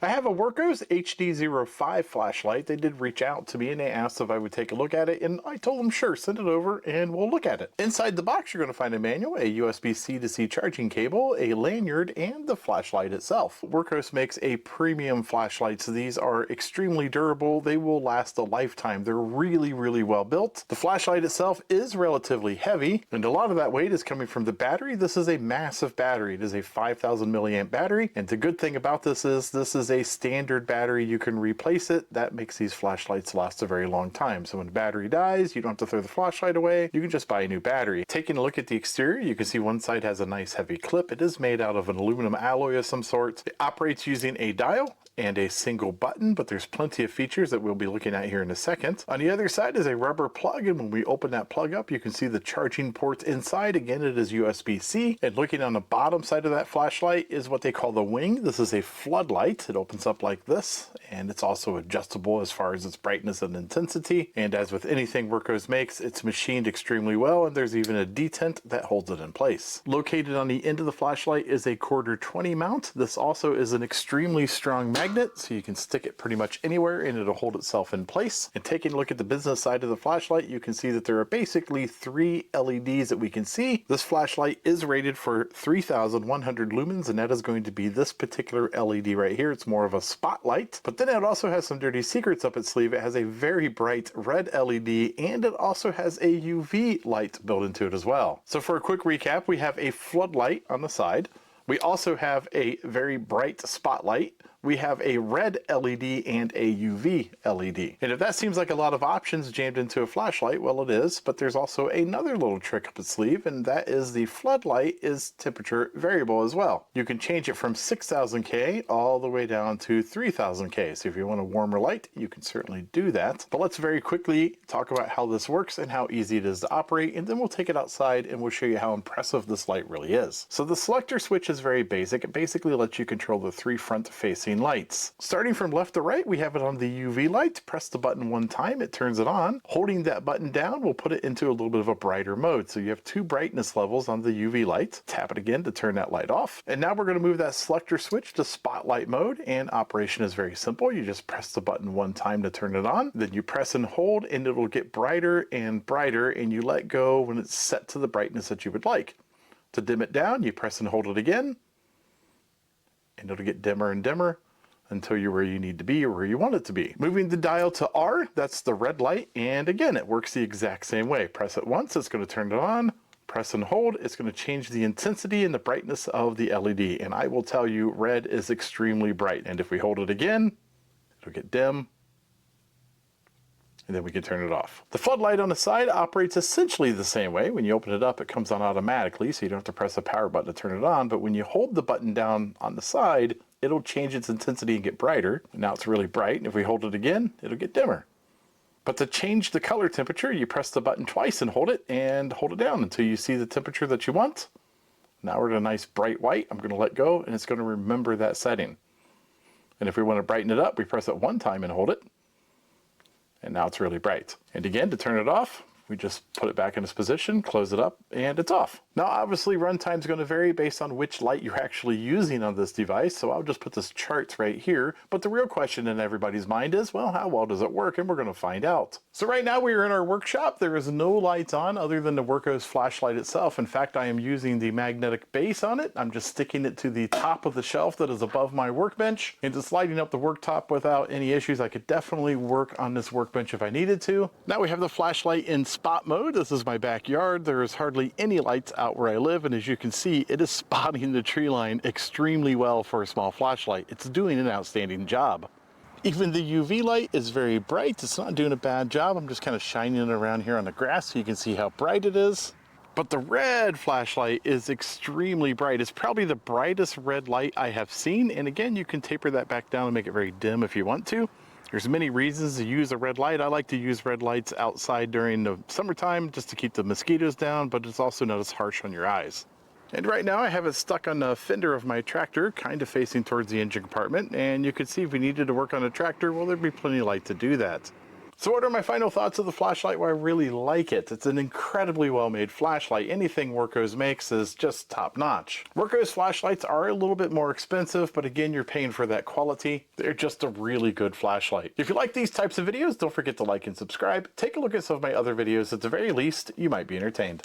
I have a Wurkkos HD05 flashlight. They did reach out to me and they asked if I would take a look at it, and I told them sure, send it over and we'll look at it. Inside the box you're going to find a manual, a USB-C to C charging cable, a lanyard, and the flashlight itself. Wurkkos makes a premium flashlight, so these are extremely durable. They will last a lifetime. They're really well built. The flashlight itself is relatively heavy, and a lot of that weight is coming from the battery. This is a massive battery. It is a 5,000 milliamp battery, and the good thing about this is a standard battery. You can replace it. That makes these flashlights last a very long time. So when the battery dies, you don't have to throw the flashlight away. You can just buy a new battery. Taking a look at the exterior, you can see one side has a nice heavy clip. It is made out of an aluminum alloy of some sort. It operates using a dial and a single button, but there's plenty of features that we'll be looking at here in a second. On the other side is a rubber plug, and when we open that plug up, you can see the charging ports inside. Again, it is USB-C, and looking on the bottom side of that flashlight is what they call the wing. This is a floodlight. It opens up like this, and it's also adjustable as far as its brightness and intensity, and as with anything Wurkkos makes, it's machined extremely well, and there's even a detent that holds it in place. Located on the end of the flashlight is a 1/4-20 mount. This also is an extremely strong magnet, so you can stick it pretty much anywhere and it'll hold itself in place. And taking a look at the business side of the flashlight, you can see that there are basically 3 LEDs that we can see. This flashlight is rated for 3,100 lumens, and that is going to be this particular LED right here. It's more of a spotlight, but then it also has some dirty secrets up its sleeve. It has a very bright red LED, and it also has a UV light built into it as well. So for a quick recap, we have a floodlight on the side. We also have a very bright spotlight. We have a red LED and a UV LED. And if that seems like a lot of options jammed into a flashlight, well, it is, but there's also another little trick up its sleeve, and that is the floodlight is temperature variable as well. You can change it from 6,000 K all the way down to 3,000 K. So if you want a warmer light, you can certainly do that. But let's very quickly talk about how this works and how easy it is to operate, and then we'll take it outside and we'll show you how impressive this light really is. So the selector switch is very basic. It basically lets you control the 3 front-facing lights. Starting from left to right, we have it on the UV light. Press the button one time, it turns it on. Holding that button down will put it into a little bit of a brighter mode. So you have 2 brightness levels on the UV light. Tap it again to turn that light off. And now we're going to move that selector switch to spotlight mode, and operation is very simple. You just press the button one time to turn it on. Then you press and hold, and it'll get brighter and brighter, and you let go when it's set to the brightness that you would like. To dim it down, you press and hold it again, and it'll get dimmer and dimmer until you're where you need to be or where you want it to be. Moving the dial to R, that's the red light, and again, it works the exact same way. Press it once, it's going to turn it on. Press and hold, it's going to change the intensity and the brightness of the LED, and I will tell you, red is extremely bright, and if we hold it again, it'll get dim, and then we can turn it off. The floodlight on the side operates essentially the same way. When you open it up, it comes on automatically, so you don't have to press the power button to turn it on, but when you hold the button down on the side, it'll change its intensity and get brighter. Now it's really bright, and if we hold it again, it'll get dimmer. But to change the color temperature, you press the button twice and hold it down until you see the temperature that you want. Now we're at a nice bright white. I'm going to let go, and it's going to remember that setting. And if we want to brighten it up, we press it one time and hold it. And now it's really bright. And again, to turn it off, we just put it back in its position, close it up, and it's off. Now, obviously, runtime is going to vary based on which light you're actually using on this device, so I'll just put this chart right here. But the real question in everybody's mind is, well, how well does it work? And we're going to find out. So right now, we are in our workshop. There is no lights on other than the Wurkkos flashlight itself. In fact, I am using the magnetic base on it. I'm just sticking it to the top of the shelf that is above my workbench, and it's lighting up the worktop without any issues. I could definitely work on this workbench if I needed to. Now we have the flashlight in spot mode. This is my backyard. There is hardly any lights out where I live, and as you can see, it is spotting the tree line extremely well for a small flashlight. It's doing an outstanding job. Even the UV light is very bright. It's not doing a bad job. I'm just kind of shining it around here on the grass so you can see how bright it is. But the red flashlight is extremely bright. It's probably the brightest red light I have seen, and again, you can taper that back down and make it very dim if you want to. There's many reasons to use a red light. I like to use red lights outside during the summertime just to keep the mosquitoes down, but it's also not as harsh on your eyes. And right now I have it stuck on the fender of my tractor, kind of facing towards the engine compartment, and you can see if we needed to work on a tractor, well, there'd be plenty of light to do that. So what are my final thoughts of the flashlight? Well, I really like it. It's an incredibly well-made flashlight. Anything Wurkkos makes is just top-notch. Wurkkos flashlights are a little bit more expensive, but again, you're paying for that quality. They're just a really good flashlight. If you like these types of videos, don't forget to like and subscribe. Take a look at some of my other videos. At the very least, you might be entertained.